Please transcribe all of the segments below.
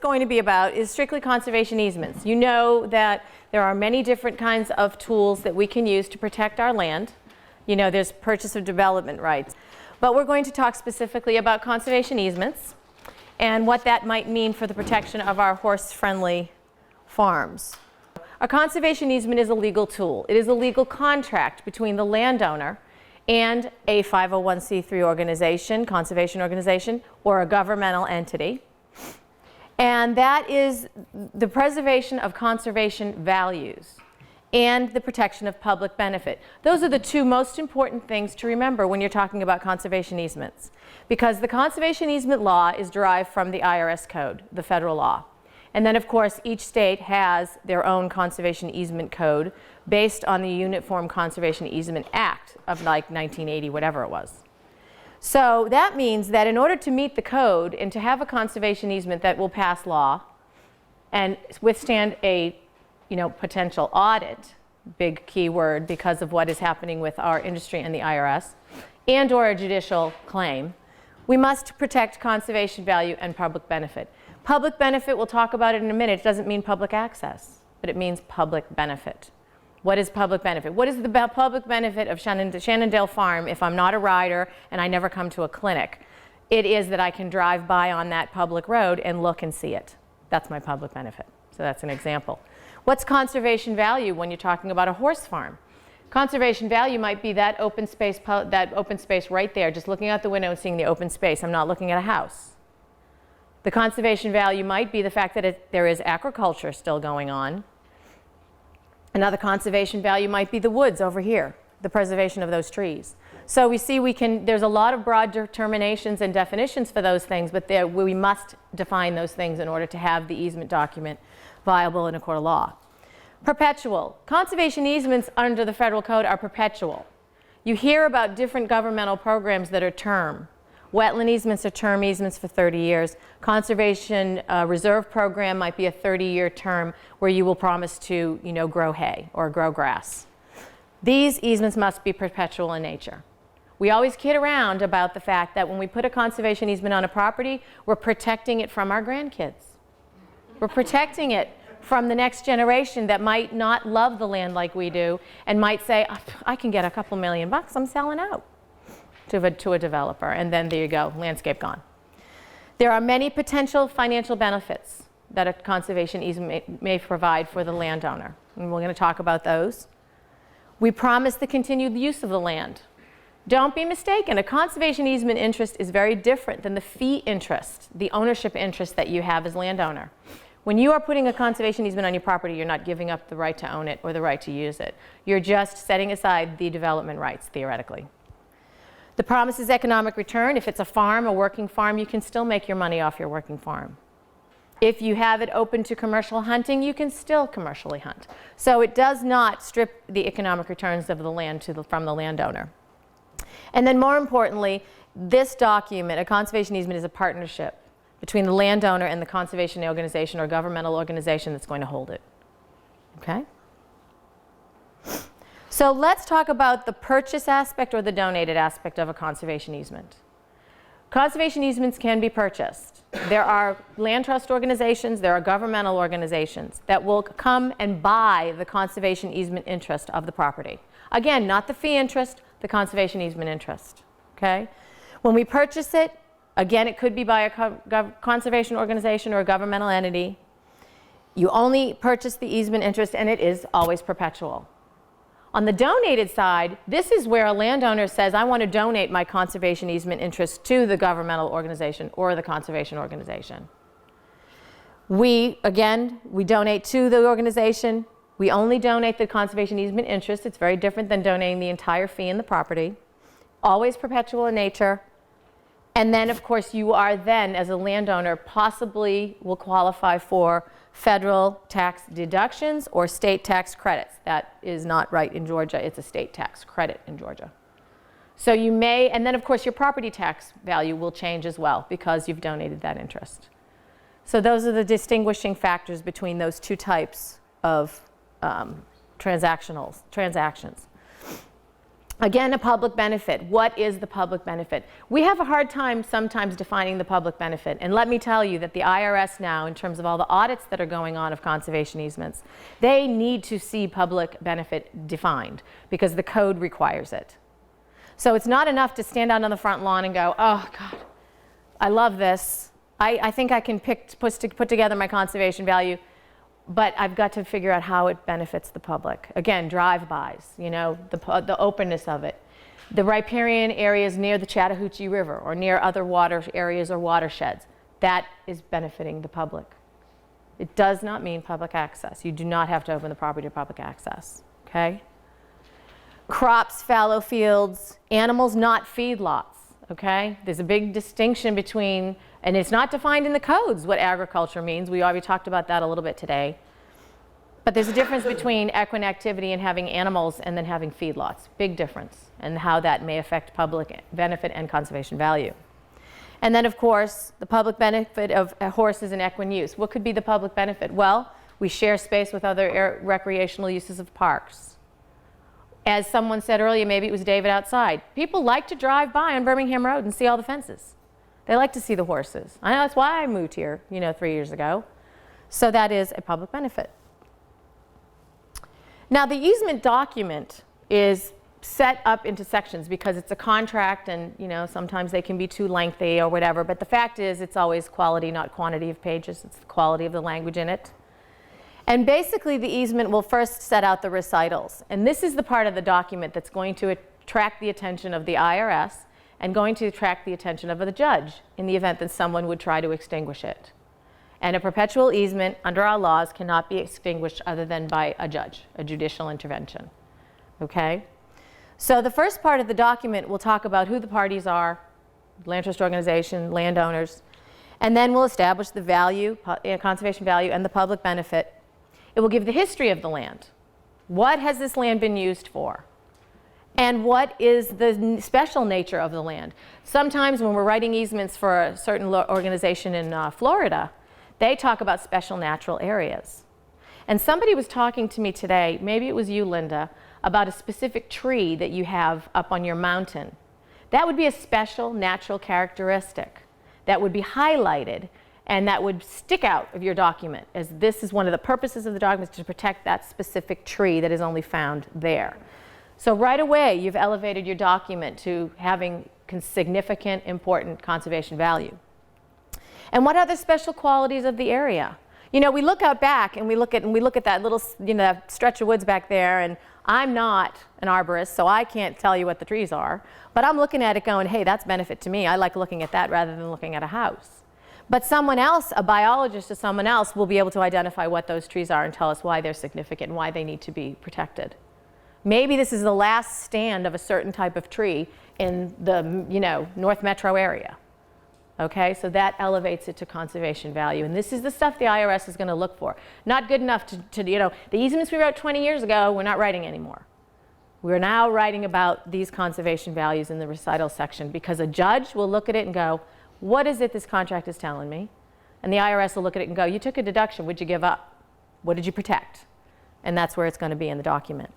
going to be about is strictly conservation easements. You know that there are many different kinds of tools that we can use to protect our land. You know, there's purchase of development rights. But we're going to talk specifically about conservation easements and what that might mean for the protection of our horse-friendly farms. A conservation easement is a legal tool. It is a legal contract between the landowner and a 501c3 organization, conservation organization, or a governmental entity. And that is the preservation of conservation values and the protection of public benefit. Those are the two most important things to remember when you're talking about conservation easements, because the conservation easement law is derived from the IRS code, the federal law. And then, of course, each state has their own conservation easement code based on the Uniform Conservation Easement Act of like 1980, whatever it was. So that means that in order to meet the code and to have a conservation easement that will pass law and withstand a potential audit, big key word because of what is happening with our industry and the IRS, and or a judicial claim, we must protect conservation value and public benefit. Public benefit, we'll talk about it in a minute, it doesn't mean public access, but it means public benefit. What is public benefit? What is the public benefit of Shenandoah Farm if I'm not a rider and I never come to a clinic? It is that I can drive by on that public road and look and see it. That's my public benefit. So that's an example. What's conservation value when you're talking about a horse farm? Conservation value might be that open space right there, just looking out the window and seeing the open space. I'm not looking at a house. The conservation value might be the fact that there is agriculture still going on. Another conservation value might be the woods over here, the preservation of those trees. So we see there's a lot of broad determinations and definitions for those things, but we must define those things in order to have the easement document viable in a court of law. Perpetual. Conservation easements under the federal code are perpetual. You hear about different governmental programs that are term. Wetland easements are term easements for 30 years. Conservation reserve program might be a 30-year term where you will promise to, grow hay or grow grass. These easements must be perpetual in nature. We always kid around about the fact that when we put a conservation easement on a property, we're protecting it from our grandkids. We're protecting it from the next generation that might not love the land like we do and might say, I can get a couple $1 million, I'm selling out to a developer. And then there you go, landscape gone. There are many potential financial benefits that a conservation easement may provide for the landowner. And we're going to talk about those. We promise the continued use of the land. Don't be mistaken, a conservation easement interest is very different than the fee interest, the ownership interest that you have as landowner. When you are putting a conservation easement on your property, you're not giving up the right to own it or the right to use it. You're just setting aside the development rights, theoretically. The promise is economic return. If it's a farm, a working farm, you can still make your money off your working farm. If you have it open to commercial hunting, you can still commercially hunt. So it does not strip the economic returns of the land from the landowner. And then more importantly, this document, a conservation easement, is a partnership between the landowner and the conservation organization or governmental organization that's going to hold it. Okay? So let's talk about the purchase aspect or the donated aspect of a conservation easement. Conservation easements can be purchased. There are land trust organizations, there are governmental organizations that will come and buy the conservation easement interest of the property. Again, not the fee interest, the conservation easement interest. Okay? When we purchase it, again, it could be by a conservation organization or a governmental entity. You only purchase the easement interest and it is always perpetual. On the donated side, this is where a landowner says, I want to donate my conservation easement interest to the governmental organization or the conservation organization. We donate to the organization. We only donate the conservation easement interest. It's very different than donating the entire fee in the property. Always perpetual in nature. And then, of course, you are then, as a landowner, possibly will qualify for federal tax deductions or state tax credits. That is not right in Georgia. It's a state tax credit in Georgia. So you may, and then, of course, your property tax value will change as well because you've donated that interest. So those are the distinguishing factors between those two types of transactions. Again, a public benefit. What is the public benefit? We have a hard time sometimes defining the public benefit. And let me tell you that the IRS now, in terms of all the audits that are going on of conservation easements, they need to see public benefit defined because the code requires it. So it's not enough to stand out on the front lawn and go, oh God, I love this. I think I can put together my conservation value, but I've got to figure out how it benefits the public. Again, drive-bys, you know, the openness of it. The riparian areas near the Chattahoochee River or near other water areas or watersheds, that is benefiting the public. It does not mean public access. You do not have to open the property to public access, okay? Crops, fallow fields, animals, not feedlots, okay? There's a big distinction between, and it's not defined in the codes what agriculture means. We already talked about that a little bit today. But there's a difference between equine activity and having animals and then having feedlots. Big difference, and how that may affect public benefit and conservation value. And then, of course, the public benefit of horses and equine use. What could be the public benefit? Well, we share space with other recreational uses of parks. As someone said earlier, maybe it was David outside, people like to drive by on Birmingham Road and see all the fences. They like to see the horses. I know that's why I moved here, you know, 3 years ago. So that is a public benefit. Now, the easement document is set up into sections because it's a contract, and you know, sometimes they can be too lengthy or whatever, but the fact is it's always quality, not quantity of pages. It's the quality of the language in it. And basically the easement will first set out the recitals, and this is the part of the document that's going to attract the attention of the IRS and going to attract the attention of the judge in the event that someone would try to extinguish it. And a perpetual easement under our laws cannot be extinguished other than by a judge, a judicial intervention. Okay? So the first part of the document will talk about who the parties are, land trust organization, landowners, and then we'll establish the value, conservation value, and the public benefit. It will give the history of the land. What has this land been used for? And what is the special nature of the land? Sometimes when we're writing easements for a certain organization in Florida, they talk about special natural areas. And somebody was talking to me today, maybe it was you, Linda, about a specific tree that you have up on your mountain. That would be a special natural characteristic that would be highlighted and that would stick out of your document, as this is one of the purposes of the document, to protect that specific tree that is only found there. So right away, you've elevated your document to having significant, important conservation value. And what are the special qualities of the area? You know, we look out back and we look at that little, you know, that stretch of woods back there, and I'm not an arborist, so I can't tell you what the trees are, but I'm looking at it going, hey, that's benefit to me. I like looking at that rather than looking at a house. But someone else, a biologist or someone else, will be able to identify what those trees are and tell us why they're significant and why they need to be protected. Maybe this is the last stand of a certain type of tree in the, you know, North Metro area. Okay, so that elevates it to conservation value. And this is the stuff the IRS is going to look for. Not good enough to, you know, the easements we wrote 20 years ago, we're not writing anymore. We're now writing about these conservation values in the recital section, because a judge will look at it and go, what is it this contract is telling me? And the IRS will look at it and go, you took a deduction, what'd you give up? What did you protect? And that's where it's going to be in the document.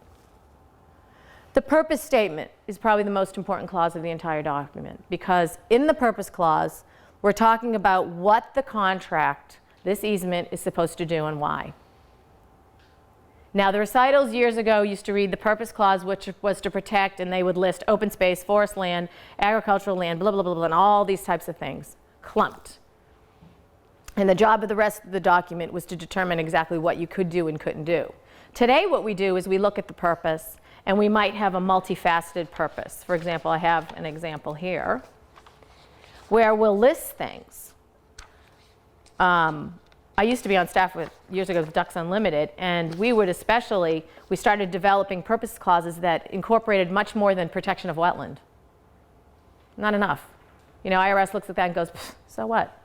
The purpose statement is probably the most important clause of the entire document, because in the purpose clause, we're talking about what the contract, this easement, is supposed to do and why. Now, the recitals years ago used to read the purpose clause, which was to protect, and they would list open space, forest land, agricultural land, blah, blah, blah, blah, and all these types of things, clumped. And the job of the rest of the document was to determine exactly what you could do and couldn't do. Today, what we do is we look at the purpose, and we might have a multifaceted purpose. For example, I have an example here where we'll list things. I used to be on staff years ago with Ducks Unlimited, and we started developing purpose clauses that incorporated much more than protection of wetland. Not enough. You know, IRS looks at that and goes, so what?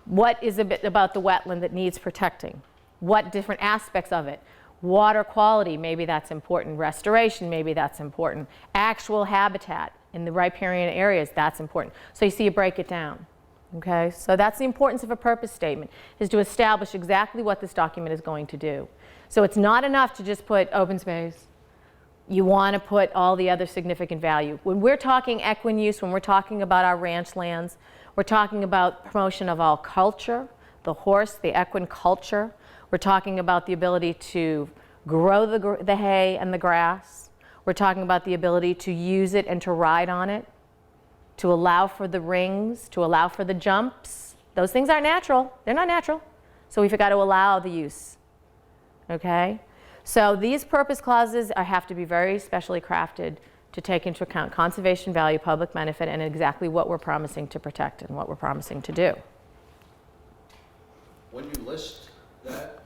What is a bit about the wetland that needs protecting? What different aspects of it? Water quality, maybe that's important. Restoration, maybe that's important. Actual habitat in the riparian areas, that's important. So you see, you break it down. Okay, so that's the importance of a purpose statement, is to establish exactly what this document is going to do. So it's not enough to just put open space, You want to put all the other significant value. When we're talking equine use, when we're talking about our ranch lands, we're talking about promotion of all culture, the horse, the equine culture. We're talking about the ability to grow the hay and the grass. We're talking about the ability to use it and to ride on it, to allow for the rings, to allow for the jumps. Those things aren't natural. They're not natural. So we've got to allow the use. Okay? So these purpose clauses have to be very specially crafted to take into account conservation value, public benefit, and exactly what we're promising to protect and what we're promising to do. When you list that,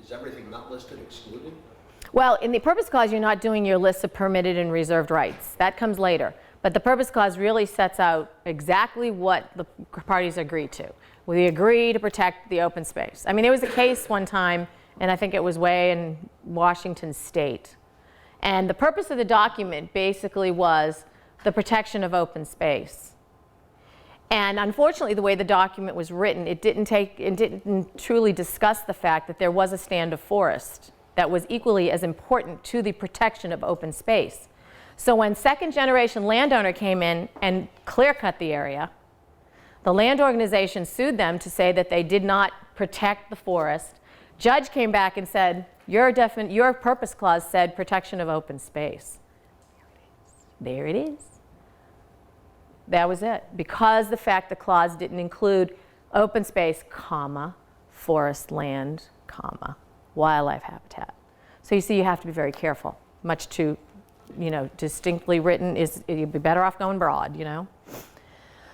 is everything not listed excluded? Well, in the purpose clause, you're not doing your list of permitted and reserved rights. That comes later. But the purpose clause really sets out exactly what the parties agree to. We agree to protect the open space. I mean, there was a case one time, and I think it was way in Washington State. And the purpose of the document basically was the protection of open space. And unfortunately, the way the document was written, it didn't truly discuss the fact that there was a stand of forest that was equally as important to the protection of open space. So when second generation landowner came in and clear cut the area, the land organization sued them to say that they did not protect the forest. Judge came back and said, your purpose clause said protection of open space. There it is. That was it. Because the fact the clause didn't include open space, comma, forest land, comma, wildlife habitat. So you see, you have to be very careful. Much too, distinctly written is, you'd be better off going broad,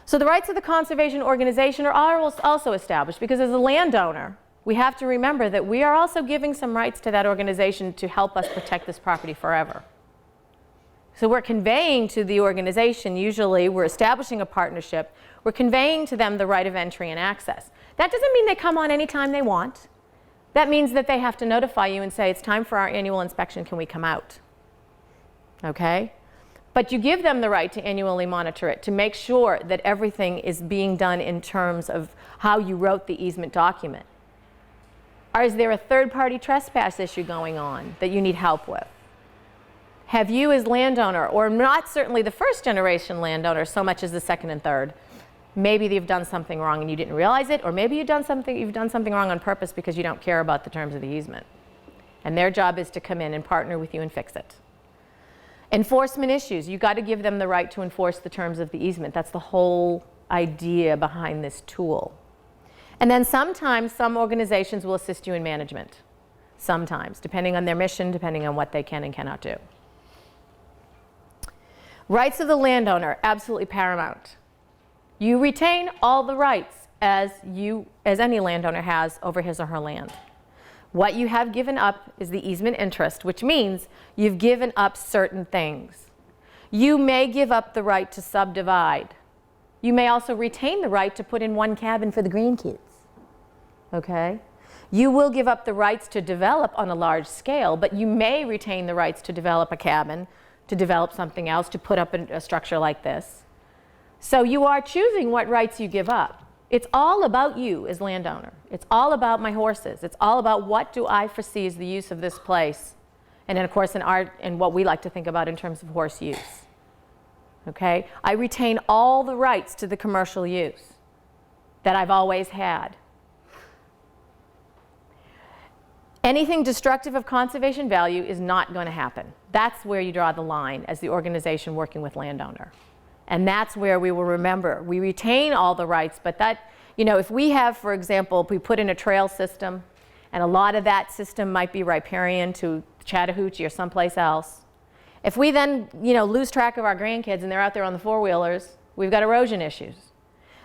So the rights of the conservation organization are also established because as a landowner, we have to remember that we are also giving some rights to that organization to help us protect this property forever. So we're conveying to the organization, usually we're establishing a partnership, we're conveying to them the right of entry and access. That doesn't mean they come on anytime they want. That means that they have to notify you and say, it's time for our annual inspection, can we come out? Okay? But you give them the right to annually monitor it, to make sure that everything is being done in terms of how you wrote the easement document. Or is there a third-party trespass issue going on that you need help with? Have you as landowner, or not certainly the first generation landowner so much as the second and third, maybe you've done something wrong and you didn't realize it, or maybe you've done something wrong on purpose because you don't care about the terms of the easement. And their job is to come in and partner with you and fix it. Enforcement issues, you've got to give them the right to enforce the terms of the easement. That's the whole idea behind this tool. And then sometimes some organizations will assist you in management. Sometimes, depending on their mission, depending on what they can and cannot do. Rights of the landowner, absolutely paramount. You retain all the rights as any landowner has over his or her land. What you have given up is the easement interest, which means you've given up certain things. You may give up the right to subdivide. You may also retain the right to put in one cabin for the grandkids. Okay? You will give up the rights to develop on a large scale, but you may retain the rights to develop a cabin, to develop something else, to put up a structure like this. So you are choosing what rights you give up. It's all about you as landowner. It's all about my horses. It's all about what do I foresee as the use of this place. And then of course in art and what we like to think about in terms of horse use. Okay? I retain all the rights to the commercial use that I've always had. Anything destructive of conservation value is not going to happen. That's where you draw the line as the organization working with landowner. And that's where we will remember. We retain all the rights, but that, if we have, for example, we put in a trail system, and a lot of that system might be riparian to Chattahoochee or someplace else. If we then, lose track of our grandkids and they're out there on the four-wheelers, we've got erosion issues.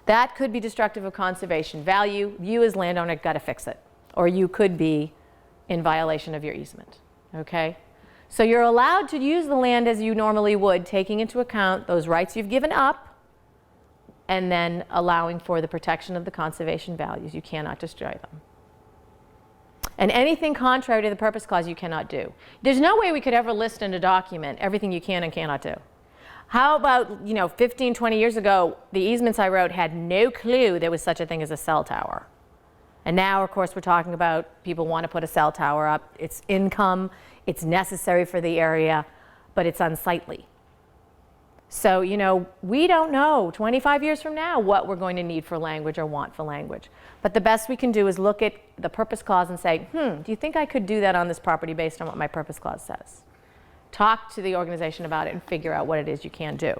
That could be destructive of conservation value. You as landowner got to fix it. Or you could be in violation of your easement, okay? So you're allowed to use the land as you normally would, taking into account those rights you've given up, and then allowing for the protection of the conservation values. You cannot destroy them. And anything contrary to the purpose clause you cannot do. There's no way we could ever list in a document everything you can and cannot do. How about, 15, 20 years ago, the easements I wrote had no clue there was such a thing as a cell tower. And now, of course, we're talking about people want to put a cell tower up. It's income, it's necessary for the area, but it's unsightly. So, you know, we don't know 25 years from now what we're going to need for language or want for language. But the best we can do is look at the purpose clause and say, do you think I could do that on this property based on what my purpose clause says? Talk to the organization about it and figure out what it is you can do.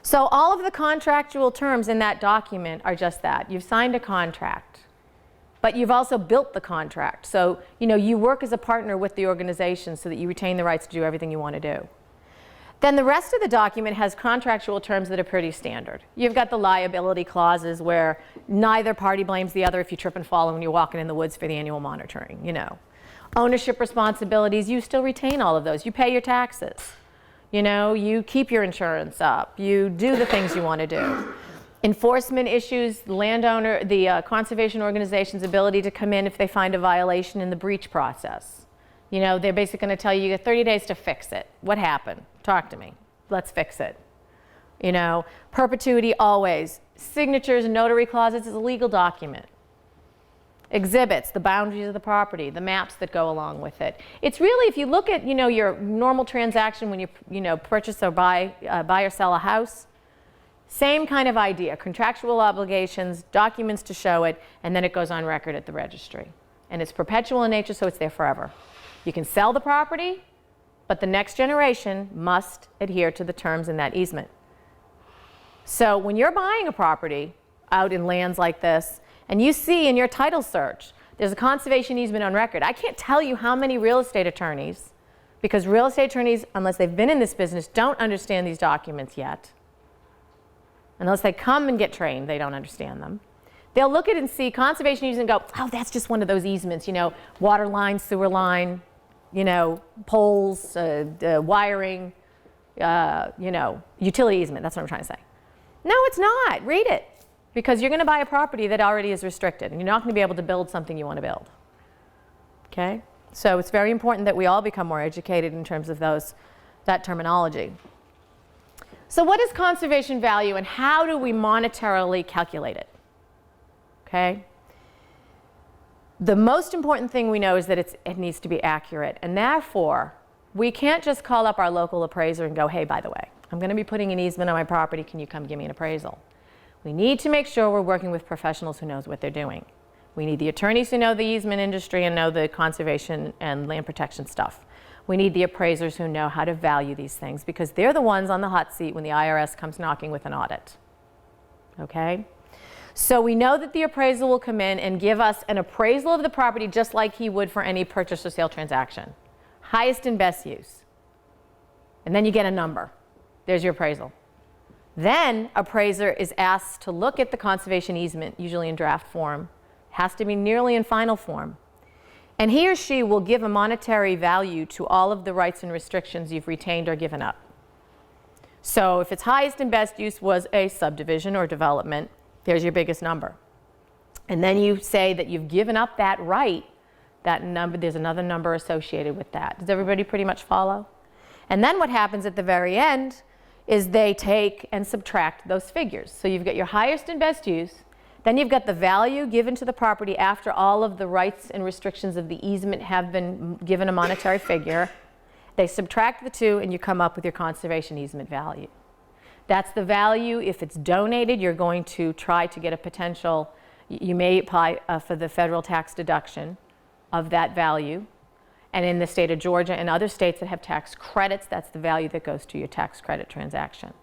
So all of the contractual terms in that document are just that. You've signed a contract, but you've also built the contract. So, you know, you work as a partner with the organization so that you retain the rights to do everything you want to do. Then the rest of the document has contractual terms that are pretty standard. You've got the liability clauses where neither party blames the other if you trip and fall when you're walking in the woods for the annual monitoring, you know. Ownership responsibilities, you still retain all of those. You pay your taxes. You know, you keep your insurance up. You do the things you want to do. Enforcement issues, landowner, the conservation organization's ability to come in if they find a violation in the breach process. You know, they're basically going to tell you you get 30 days to fix it. What happened? Talk to me. Let's fix it. You know, perpetuity always. Signatures and notary clauses is a legal document. Exhibits, the boundaries of the property, the maps that go along with it. It's really, if you look at, you know, your normal transaction when you know, purchase or buy or sell a house, same kind of idea. Contractual obligations, documents to show it, and then it goes on record at the registry. And it's perpetual in nature, so it's there forever. You can sell the property, but the next generation must adhere to the terms in that easement. So when you're buying a property out in lands like this, and you see in your title search, there's a conservation easement on record. I can't tell you how many real estate attorneys, because real estate attorneys, unless they've been in this business, don't understand these documents yet. Unless they come and get trained, they don't understand them. They'll look at it and see conservation easement and go, oh, that's just one of those easements, you know, water line, sewer line, you know, poles, wiring, you know, utility easement. That's what I'm trying to say. No, it's not. Read it. Because you're going to buy a property that already is restricted, and you're not going to be able to build something you want to build. Okay? So it's very important that we all become more educated in terms of that terminology. So what is conservation value, and how do we monetarily calculate it? Okay? The most important thing we know is that it needs to be accurate, and therefore, we can't just call up our local appraiser and go, hey, by the way, I'm going to be putting an easement on my property. Can you come give me an appraisal? We need to make sure we're working with professionals who knows what they're doing. We need the attorneys who know the easement industry and know the conservation and land protection stuff. We need the appraisers who know how to value these things, because they're the ones on the hot seat when the IRS comes knocking with an audit. Okay? So we know that the appraiser will come in and give us an appraisal of the property just like he would for any purchase or sale transaction. Highest and best use. And then you get a number. There's your appraisal. Then appraiser is asked to look at the conservation easement, usually in draft form. Has to be nearly in final form. And he or she will give a monetary value to all of the rights and restrictions you've retained or given up. So if its highest and best use was a subdivision or development, there's your biggest number. And then you say that you've given up that right, that number, there's another number associated with that. Does everybody pretty much follow? And then what happens at the very end is they take and subtract those figures. So you've got your highest and best use, then you've got the value given to the property after all of the rights and restrictions of the easement have been given a monetary figure. They subtract the two and you come up with your conservation easement value. That's the value. If it's donated, you're going to try to get a potential, you may apply for the federal tax deduction of that value. And in the state of Georgia and other states that have tax credits, that's the value that goes to your tax credit transaction.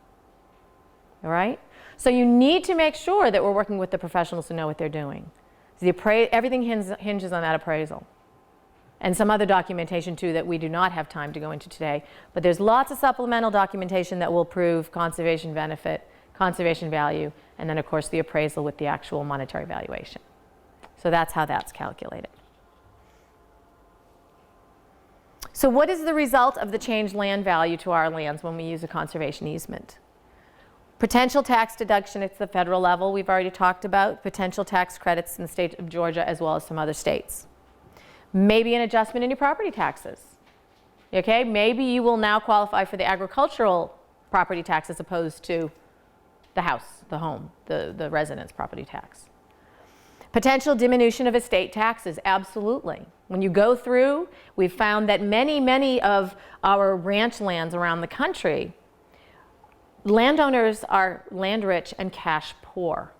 All right? So you need to make sure that we're working with the professionals who know what they're doing. Everything hinges on that appraisal. And some other documentation too that we do not have time to go into today. But there's lots of supplemental documentation that will prove conservation benefit, conservation value, and then of course the appraisal with the actual monetary valuation. So that's how that's calculated. So what is the result of the changed land value to our lands when we use a conservation easement? Potential tax deduction at the federal level, we've already talked about. Potential tax credits in the state of Georgia as well as some other states. Maybe an adjustment in your property taxes. Okay, maybe you will now qualify for the agricultural property tax as opposed to the house, the home, the residence property tax. Potential diminution of estate taxes, absolutely. When you go through, we've found that many of our ranch lands around the country, landowners are land rich and cash poor.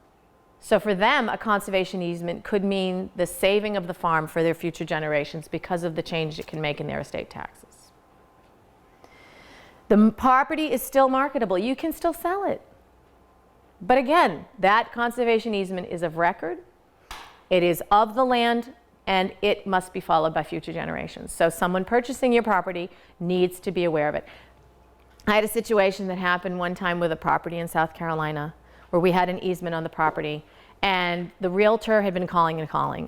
So for them, a conservation easement could mean the saving of the farm for their future generations because of the change it can make in their estate taxes. The property is still marketable. You can still sell it. But again, that conservation easement is of record. It is of the land, and it must be followed by future generations. So someone purchasing your property needs to be aware of it. I had a situation that happened one time with a property in South Carolina where we had an easement on the property, and the realtor had been calling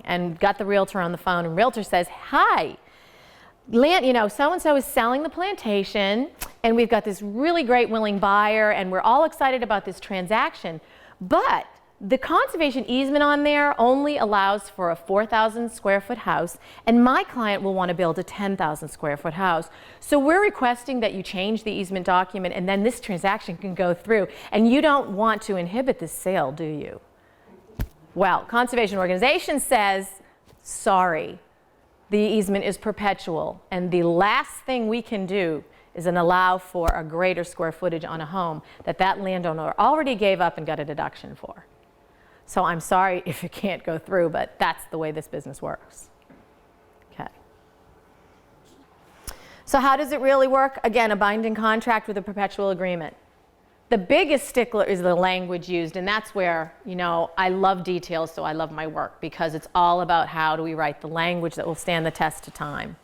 and got the realtor on the phone, and realtor says, hi, so-and-so is selling the plantation, and we've got this really great willing buyer, and we're all excited about this transaction, but the conservation easement on there only allows for a 4,000 square foot house, and my client will want to build a 10,000 square foot house. So we're requesting that you change the easement document, and then this transaction can go through. And you don't want to inhibit this sale, do you? Well, conservation organization says, sorry, the easement is perpetual, and the last thing we can do is allow for a greater square footage on a home that landowner already gave up and got a deduction for. So I'm sorry if it can't go through, but that's the way this business works. Okay. So how does it really work? Again, a binding contract with a perpetual agreement. The biggest stickler is the language used, and that's where, I love details, so I love my work, because it's all about how do we write the language that will stand the test of time.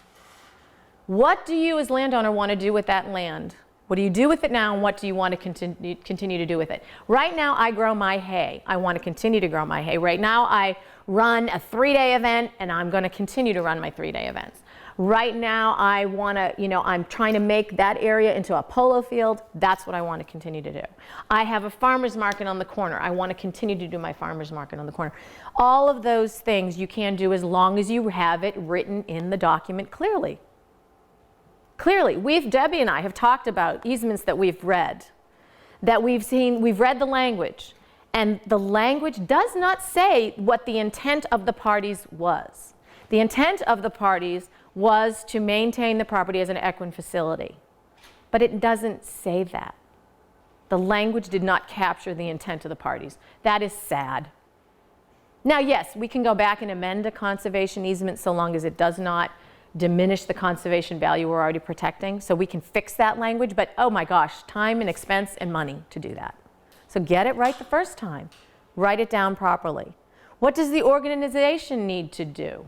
What do you as landowner want to do with that land? What do you do with it now, and what do you want to continue to do with it? Right now, I grow my hay. I want to continue to grow my hay. Right now, I run a 3-day event, and I'm going to continue to run my 3-day events. Right now, I want to, I'm trying to make that area into a polo field. That's what I want to continue to do. I have a farmer's market on the corner. I want to continue to do my farmer's market on the corner. All of those things you can do as long as you have it written in the document clearly. Clearly, Debbie and I have talked about easements that we've read, that we've read the language, and the language does not say what the intent of the parties was. The intent of the parties was to maintain the property as an equine facility, but it doesn't say that. The language did not capture the intent of the parties. That is sad. Now, yes, we can go back and amend a conservation easement so long as it does not diminish the conservation value we're already protecting. So we can fix that language, but oh my gosh, time and expense and money to do that. So get it right the first time. Write it down properly. What does the organization need to do?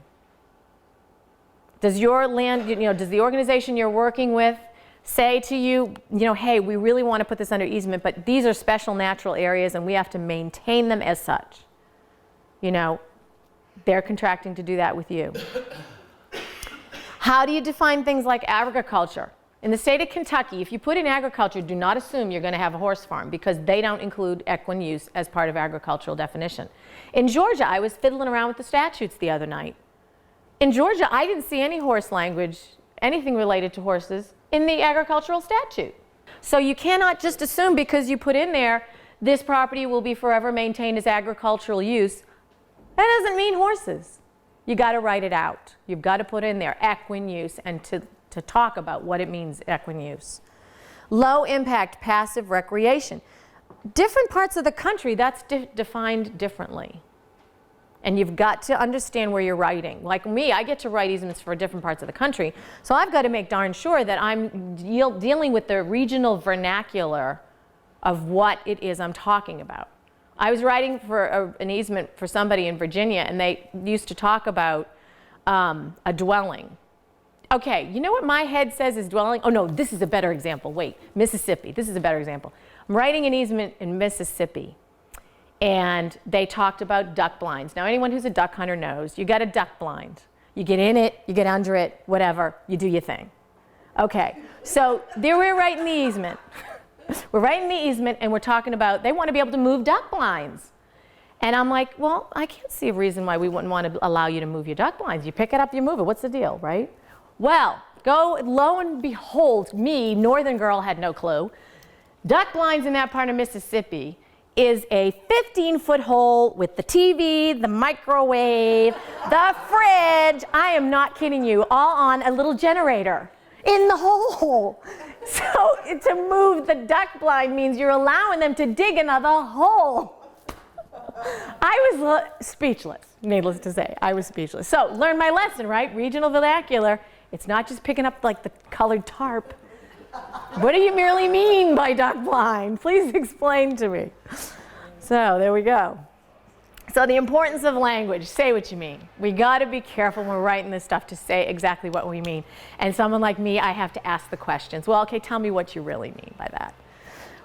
Does your land, does the organization you're working with say to you, hey, we really want to put this under easement, but these are special natural areas and we have to maintain them as such. They're contracting to do that with you. How do you define things like agriculture? In the state of Kentucky, if you put in agriculture, do not assume you're going to have a horse farm, because they don't include equine use as part of agricultural definition. In Georgia, I was fiddling around with the statutes the other night. In Georgia, I didn't see any horse language, anything related to horses, in the agricultural statute. So you cannot just assume because you put in there, this property will be forever maintained as agricultural use. That doesn't mean horses. You got to write it out. You've got to put in there equine use and to talk about what it means, equine use. Low impact passive recreation. Different parts of the country, that's defined differently. And you've got to understand where you're writing. Like me, I get to write easements for different parts of the country. So I've got to make darn sure that I'm dealing with the regional vernacular of what it is I'm talking about. I was writing for an easement for somebody in Virginia, and they used to talk about a dwelling. Okay, you know what my head says is dwelling? Oh no, this is a better example. Wait, Mississippi. This is a better example. I'm writing an easement in Mississippi, and they talked about duck blinds. Now, anyone who's a duck hunter knows you got a duck blind. You get in it, you get under it, whatever, you do your thing. Okay, so there we're writing the easement. We're writing the easement, and we're talking about they want to be able to move duck blinds. And I'm like, well, I can't see a reason why we wouldn't want to allow you to move your duck blinds. You pick it up, you move it. What's the deal, right? Well, lo and behold, me, northern girl, had no clue. Duck blinds in that part of Mississippi is a 15-foot hole with the TV, the microwave, the fridge. I am not kidding you, all on a little generator in the hole. So to move the duck blind means you're allowing them to dig another hole. I was speechless, needless to say. I was speechless. So learn my lesson, right? Regional vernacular. It's not just picking up like the colored tarp. What do you merely mean by duck blind? Please explain to me. So there we go. So the importance of language, say what you mean. We got to be careful when we're writing this stuff to say exactly what we mean. And someone like me, I have to ask the questions. Well, okay, tell me what you really mean by that.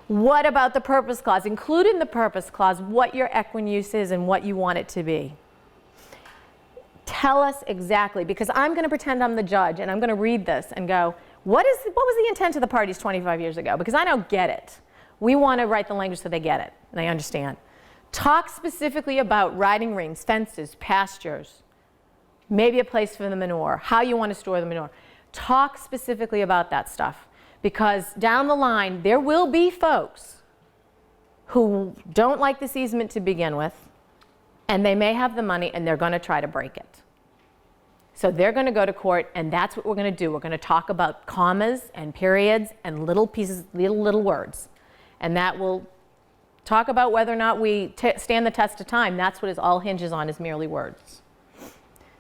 What about the purpose clause? Include in the purpose clause what your equine use is and what you want it to be. Tell us exactly, because I'm going to pretend I'm the judge and I'm going to read this and go, what was the intent of the parties 25 years ago? Because I don't get it. We want to write the language so they get it and they understand. Talk specifically about riding rings, fences, pastures, maybe a place for the manure, how you want to store the manure. Talk specifically about that stuff, because down the line there will be folks who don't like this easement to begin with, and they may have the money and they're going to try to break it. So they're going to go to court, and that's what we're going to do. We're going to talk about commas and periods and little pieces, little words. And that will talk about whether or not we stand the test of time. That's what it all hinges on, is merely words.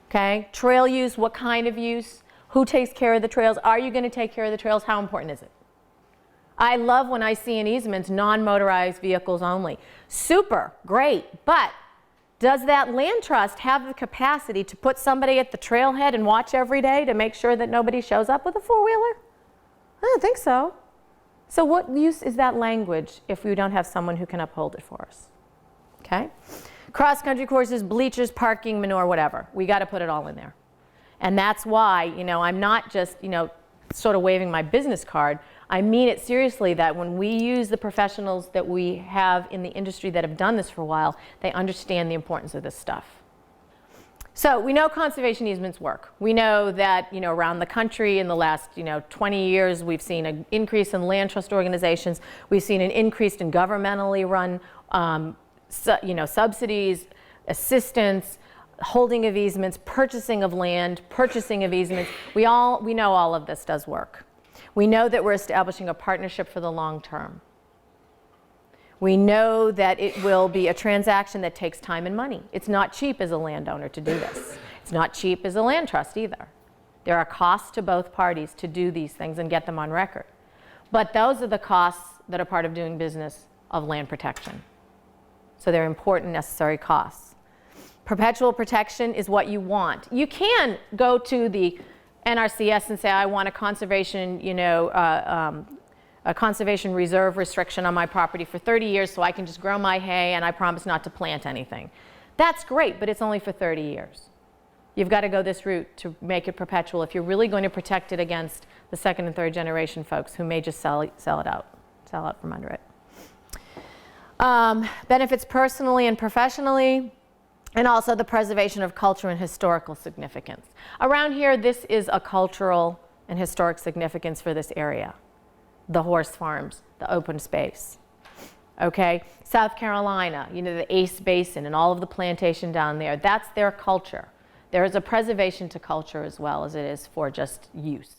Okay? Trail use, what kind of use? Who takes care of the trails? Are you going to take care of the trails? How important is it? I love when I see in easements non-motorized vehicles only. Super, great, but does that land trust have the capacity to put somebody at the trailhead and watch every day to make sure that nobody shows up with a four-wheeler? I don't think so. So what use is that language if we don't have someone who can uphold it for us? Okay? Cross-country courses, bleachers, parking, manure, whatever. We got to put it all in there. And that's why, I'm not just, sort of waving my business card. I mean it seriously, that when we use the professionals that we have in the industry that have done this for a while, they understand the importance of this stuff. So we know conservation easements work. We know that, around the country in the last, 20 years, we've seen an increase in land trust organizations. We've seen an increase in governmentally run, subsidies, assistance, holding of easements, purchasing of land, purchasing of easements. We know all of this does work. We know that we're establishing a partnership for the long term. We know that it will be a transaction that takes time and money. It's not cheap as a landowner to do this. It's not cheap as a land trust either. There are costs to both parties to do these things and get them on record. But those are the costs that are part of doing business of land protection. So they're important, necessary costs. Perpetual protection is what you want. You can go to the NRCS and say, I want a conservation, a conservation reserve restriction on my property for 30 years so I can just grow my hay and I promise not to plant anything. That's great, but it's only for 30 years. You've got to go this route to make it perpetual if you're really going to protect it against the second and third generation folks who may just sell it out from under it. Benefits personally and professionally, and also the preservation of culture and historical significance. Around here, this is a cultural and historic significance for this area. The horse farms, the open space. Okay, South Carolina, the Ace Basin and all of the plantation down there, that's their culture. There is a preservation to culture as well as it is for just use.